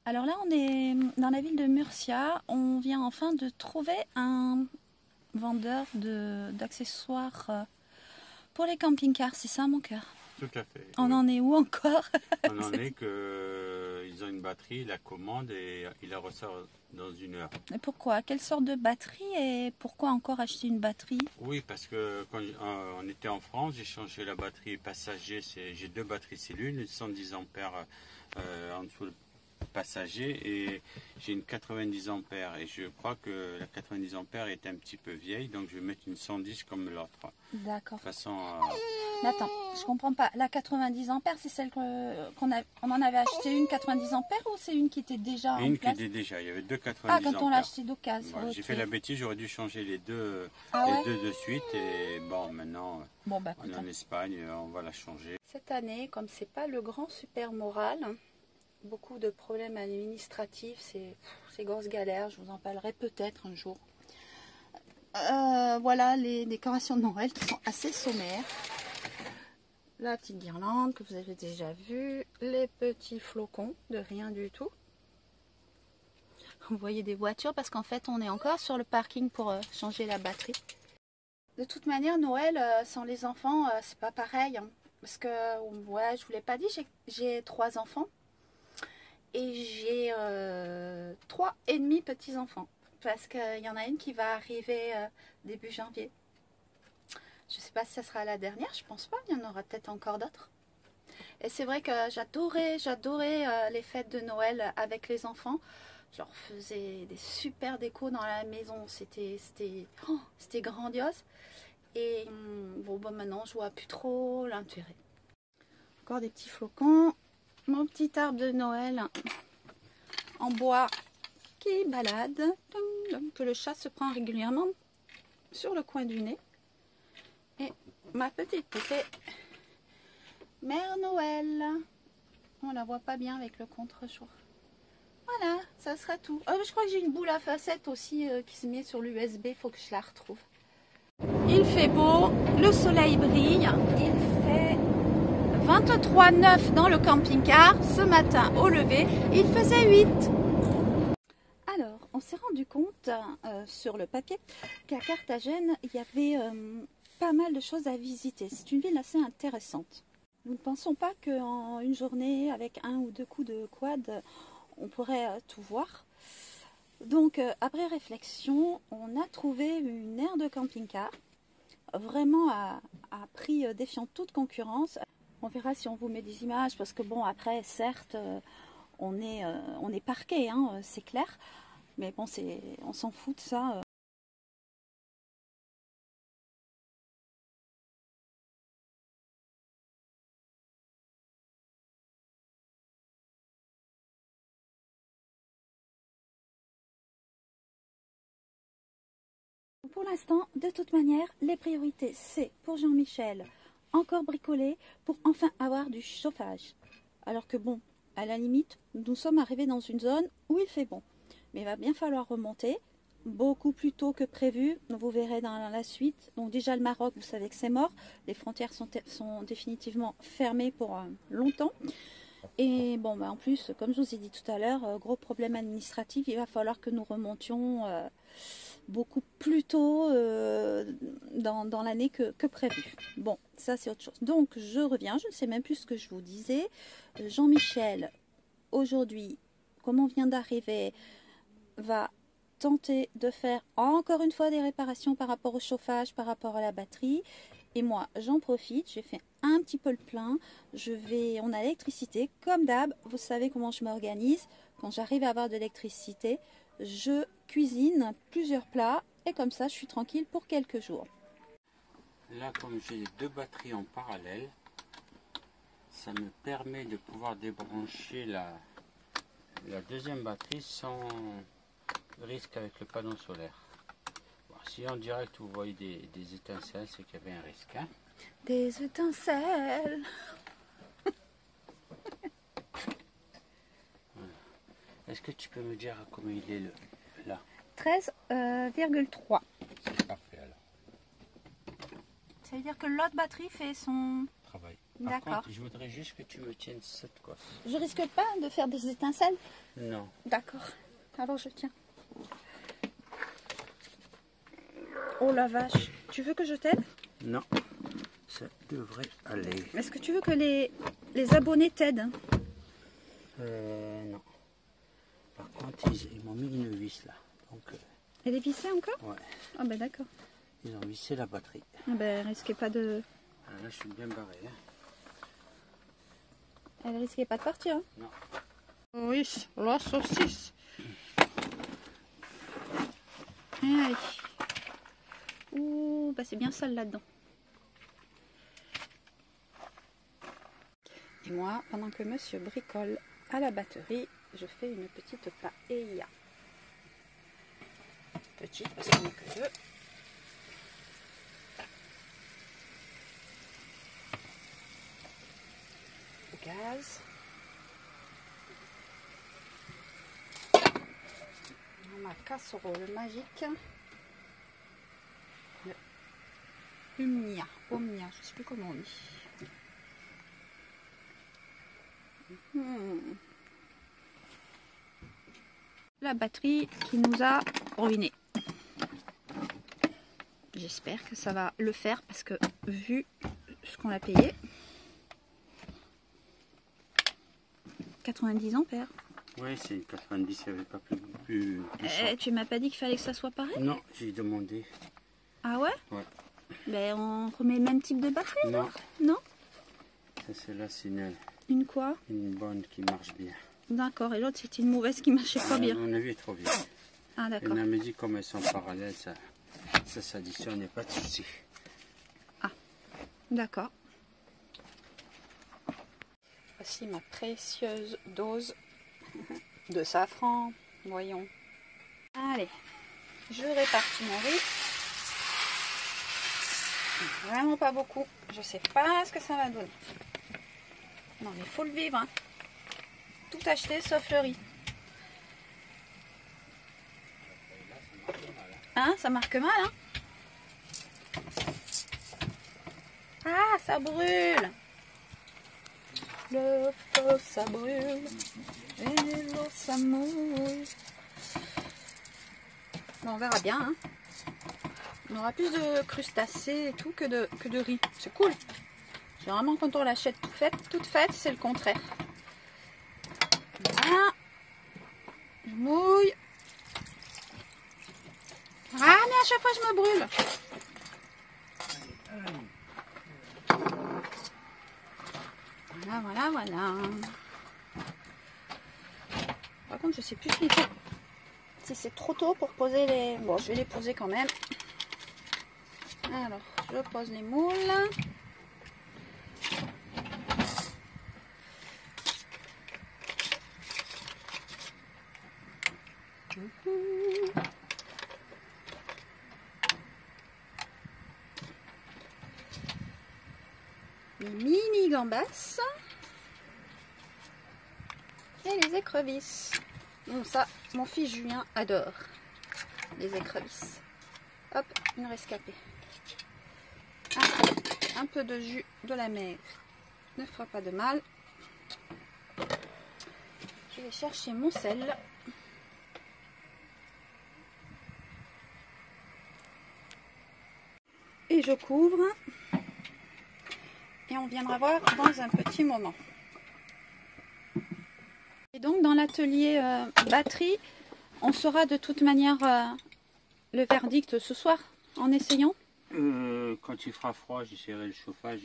Alors là, on est dans la ville de Murcia. On vient enfin de trouver un vendeur d'accessoires pour les camping-cars. C'est ça, mon cœur? Tout à fait. On Oui. en est où encore? On en est qu'ils ont une batterie, ils la commandent et il la ressort dans 1 heure. Et pourquoi? Quelle sorte de batterie et pourquoi encore acheter une batterie? Oui, parce que quand on était en France, j'ai changé la batterie passager. J'ai 2 batteries cellules, une 110 ampères en dessous le passager et j'ai une 90 ampères. Et je crois que la 90 ampères est un petit peu vieille, donc je vais mettre une 110 comme l'autre. D'accord. De toute façon, Mais attends, je comprends pas. La 90 ampères, c'est celle qu'on en avait acheté une 90 ampères ou c'est une qui était déjà en une qui place? était déjà, il y avait 2 90 Ah, ampères. quand on l'a acheté d'occasion. Voilà, Ok. j'ai fait la bêtise, j'aurais dû changer les deux, Ah ouais? les deux de suite. Et bon, maintenant, Bon, bah, on est en Espagne, on va la changer. cette année, comme c'est pas le grand super moral, beaucoup de problèmes administratifs, c'est grosse galère, je vous en parlerai peut-être un jour. Voilà les décorations de Noël qui sont assez sommaires. La petite guirlande que vous avez déjà vue, les petits flocons de rien du tout. Vous voyez des voitures parce qu'en fait on est encore sur le parking pour changer la batterie. De toute manière, Noël sans les enfants, c'est pas pareil. Hein, parce que, ouais, je vous l'ai pas dit, j'ai 3 enfants. Et j'ai 3 et demi petits-enfants. Parce qu'il y en a une qui va arriver début janvier. Je ne sais pas si ça sera la dernière, je pense pas. Il y en aura peut-être encore d'autres. Et c'est vrai que j'adorais les fêtes de Noël avec les enfants. Je leur faisais des super décos dans la maison. C'était grandiose. Et bon, bah maintenant, je vois plus trop l'intérêt. Encore des petits flocons. Mon petit arbre de Noël en bois qui balade, que le chat se prend régulièrement sur le coin du nez. Et ma petite poupée Mère Noël. On la voit pas bien avec le contre-jour. Voilà, ça sera tout. Je crois que j'ai une boule à facettes aussi qui se met sur l'USB, il faut que je la retrouve. Il fait beau, le soleil brille, il fait 23,9 dans le camping-car. Ce matin au lever, il faisait 8. Alors, on s'est rendu compte sur le papier qu'à Carthagène, il y avait pas mal de choses à visiter. C'est une ville assez intéressante. Nous ne pensons pas qu'en une journée, avec 1 ou 2 coups de quad, on pourrait tout voir. Donc, après réflexion, on a trouvé une aire de camping-car, vraiment à prix défiant toute concurrence. On verra si on vous met des images, parce que bon, après, certes, on est parqué, hein, c'est clair. Mais bon, on s'en fout de ça. Pour l'instant, de toute manière, les priorités, c'est pour Jean-Michel, encore bricoler pour enfin avoir du chauffage. Alors que bon, à la limite, nous sommes arrivés dans une zone où il fait bon. Mais il va bien falloir remonter, beaucoup plus tôt que prévu. Vous verrez dans la suite. Donc déjà le Maroc, vous savez que c'est mort. Les frontières sont définitivement fermées pour longtemps. Et bon, bah en plus, comme je vous ai dit tout à l'heure, gros problème administratif, il va falloir que nous remontions beaucoup plus tôt dans l'année que prévu. Bon, ça c'est autre chose. Donc je reviens, je ne sais même plus ce que je vous disais. Jean-Michel, aujourd'hui, comme on vient d'arriver, va tenter de faire encore une fois des réparations par rapport au chauffage, par rapport à la batterie. Et moi, j'en profite, j'ai fait un petit peu le plein. On a l'électricité, comme d'hab. Vous savez comment je m'organise. Quand j'arrive à avoir de l'électricité, je cuisine plusieurs plats. Et comme ça, je suis tranquille pour quelques jours. Là, comme j'ai 2 batteries en parallèle, ça me permet de pouvoir débrancher la deuxième batterie sans risque avec le panneau solaire. Bon, si en direct vous voyez des étincelles, c'est qu'il y avait un risque. Hein. Des étincelles. Voilà. Est-ce que tu peux me dire comment il est là? 13,3. C'est parfait alors. Ça veut dire que l'autre batterie fait son... Travail. Par D'accord. contre, je voudrais juste que tu me tiennes cette cosse. Je risque pas de faire des étincelles? Non. D'accord. Alors je tiens. Oh la vache. Tu veux que je t'aide? Non. Ça devrait aller. Est-ce que tu veux que les abonnés t'aident? Non. Par contre, ils m'ont mis une vis là. Donc, Elle est vissée encore? ouais. Ah ben d'accord. Ils ont vissé la batterie. Ah ben risquez pas de... Alors là, je suis bien barré. Hein. Elle risquait pas de partir. Hein? Non. Oui, la saucisse. Allez. Ouh, bah c'est bien sale là-dedans. Et moi, pendant que monsieur bricole à la batterie, je fais une petite paella. Petite parce qu'on n'est que deux. Au gaz. Dans ma casserole magique. Omnia, Omnia, je ne sais plus comment on dit. La batterie qui nous a ruiné. J'espère que ça va le faire parce que vu ce qu'on a payé, 90 ampères. Oui, c'est une 90, il n'y avait pas plus Tu m'as pas dit qu'il fallait que ça soit pareil? Non, j'ai demandé. Ah ouais? Ouais. Ben on remet le même type de batterie? Non. Non? Ça, celle-là, c'est Une quoi? une bonne qui marche bien. D'accord, et l'autre c'était une mauvaise qui marchait pas bien. On a vu trop bien. Ah Et d'accord. la musique, comme elles sont parallèles, ça s'additionne, il n'y a pas de souci. D'accord. Voici ma précieuse dose de safran. Voyons. Allez, je répartis mon riz. Vraiment pas beaucoup. Je sais pas ce que ça va donner. Non mais faut le vivre. Hein. Tout acheter sauf le riz. Hein, ça marque mal, hein? Ah, ça brûle! Le feu, ça brûle. Et l'eau, ça mouille. Bon, on verra bien, hein? On aura plus de crustacés et tout que de riz. C'est cool. Généralement, quand on l'achète toute faite, c'est le contraire. Voilà. Je mouille. Ah, mais à chaque fois, je me brûle. Voilà, voilà, voilà. Par contre, je sais plus si c'est trop tôt pour poser les... Bon, je vais les poser quand même. Alors, je pose les moules. Les mini gambas et les écrevisses. Bon, ça, mon fils Julien adore les écrevisses. Hop, une rescapée. Un peu de jus de la mer ne fera pas de mal. Je vais chercher mon sel. Et je couvre. Et on viendra voir dans un petit moment. Et donc dans l'atelier batterie, on saura de toute manière le verdict ce soir en essayant. Quand il fera froid, j'essaierai le chauffage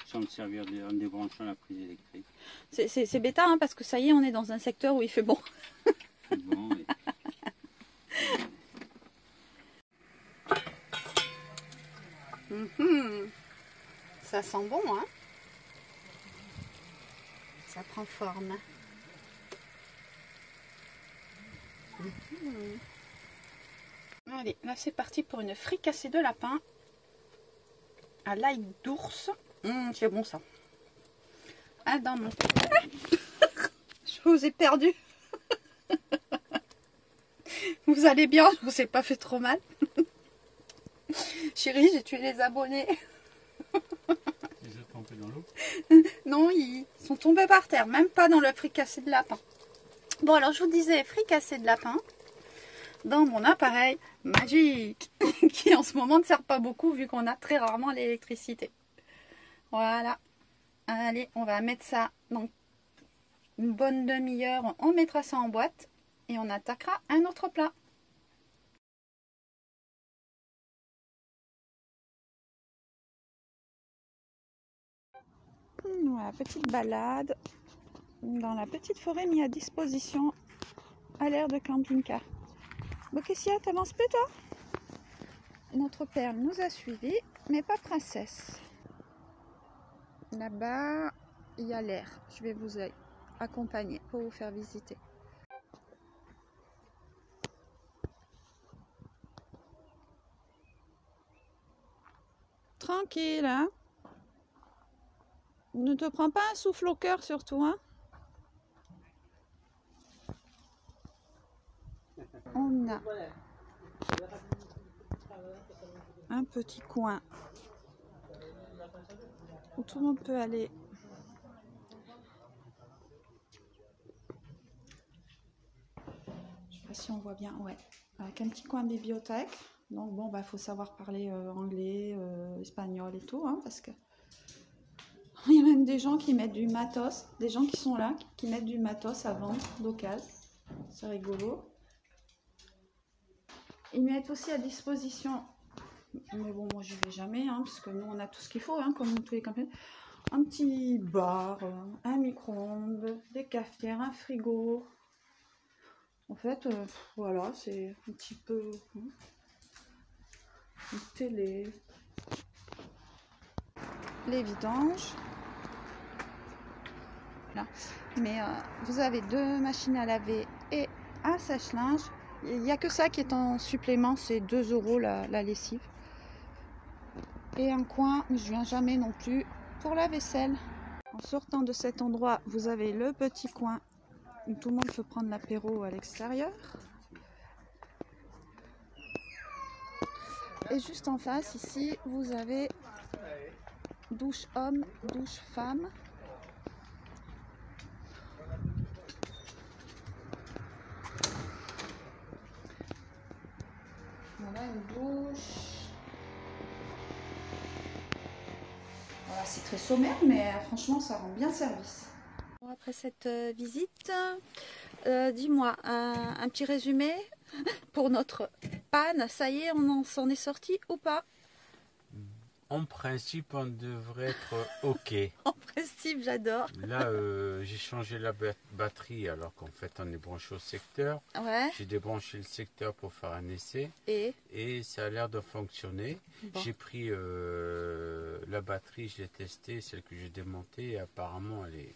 sans me servir en débranchant la prise électrique. C'est bêta hein, parce que ça y est, on est dans un secteur où il fait bon. C'est bon. Ça sent bon, hein? Ça prend forme. Allez, là c'est parti pour une fricassée de lapin à l'ail d'ours. C'est bon ça. Ah, dans mon... Je vous ai perdu. Vous allez bien? Je vous ai pas fait trop mal. Chérie, j'ai tué les abonnés. Les as trempés dans l'eau? Non, ils sont tombés par terre, même pas dans le fricassé de lapin. Bon, alors je vous disais fricassé de lapin dans mon appareil magique qui en ce moment ne sert pas beaucoup vu qu'on a très rarement l'électricité. Voilà. Allez, on va mettre ça dans une bonne demi-heure. On mettra ça en boîte et on attaquera un autre plat. Voilà, petite balade dans la petite forêt mise à disposition à l'air de camping-car. Bokessia, t'avances plus toi? Notre perle nous a suivis, mais pas princesse. Là-bas, il y a l'air. Je vais vous accompagner pour vous faire visiter. Tranquille, hein? Ne te prends pas un souffle au cœur surtout, hein? On a un petit coin où tout le monde peut aller. Je sais pas si on voit bien, ouais. Avec un petit coin bibliothèque. Donc bon, bah faut savoir parler anglais, espagnol et tout, hein, parce que il y a même des gens qui mettent du matos, des gens qui sont là, qui mettent du matos à vendre d'occasion. C'est rigolo. Ils mettent aussi à disposition, mais bon, moi je vais jamais, hein, parce que nous on a tout ce qu'il faut, hein, comme tous les campagnes. Un petit bar, un micro-ondes, des cafetières, un frigo. En fait, voilà, c'est un petit peu une télé, les vidanges. Là. Mais vous avez 2 machines à laver et un sèche-linge. Il n'y a que ça qui est en supplément, c'est 2 € la lessive. Et un coin où je viens jamais non plus pour la vaisselle. En sortant de cet endroit, vous avez le petit coin où tout le monde peut prendre l'apéro à l'extérieur. Et juste en face, ici, vous avez douche homme, douche femme. Voilà une douche. Voilà, c'est très sommaire, mais franchement, ça rend bien service. Bon, après cette visite, dis-moi un petit résumé pour notre panne. Ça y est, on s'en est sorti ou pas? En principe, on devrait être OK. En principe, j'adore. Là, j'ai changé la batterie alors qu'en fait, on est branché au secteur. Ouais. J'ai débranché le secteur pour faire un essai. Et ça a l'air de fonctionner. Bon. J'ai pris la batterie, je l'ai testée, celle que j'ai démontée. Et apparemment, elle est...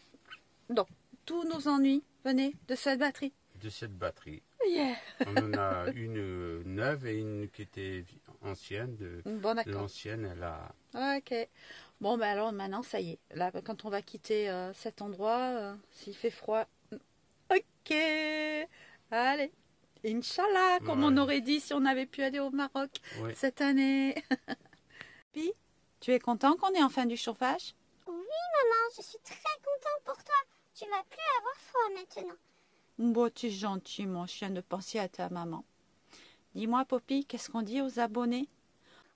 Donc, tous nos ennuis venaient de cette batterie. De cette batterie. Yeah. On en a une neuve et une qui était ancienne. Bon, d'accord. L'ancienne, elle a... Ok. Bon, ben alors maintenant, ça y est. Là, quand on va quitter cet endroit, s'il fait froid... Ok. Allez. Inch'Allah, comme on aurait dit si on avait pu aller au Maroc cette année. Puis, tu es content qu'on ait enfin du chauffage? Oui, maman, je suis très contente pour toi. Tu vas plus avoir froid maintenant. Bon, tu es gentil, mon chien, de penser à ta maman. Dis-moi, Poppy, qu'est-ce qu'on dit aux abonnés?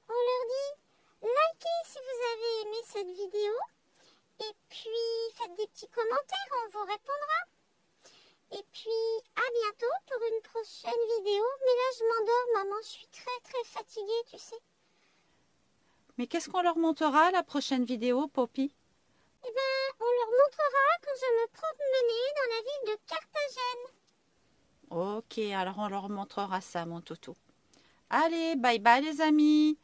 On leur dit, likez si vous avez aimé cette vidéo. Et puis, faites des petits commentaires, on vous répondra. Et puis, à bientôt pour une prochaine vidéo. Mais là, je m'endors, maman, je suis très fatiguée, tu sais. Mais qu'est-ce qu'on leur montrera à la prochaine vidéo, Poppy? Eh bien, on leur montrera quand je me promenais dans la ville de Carthagène. Ok, alors on leur montrera ça, mon toutou. Allez, bye bye les amis.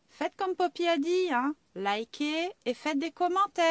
Faites comme Poppy a dit, hein. Likez et faites des commentaires.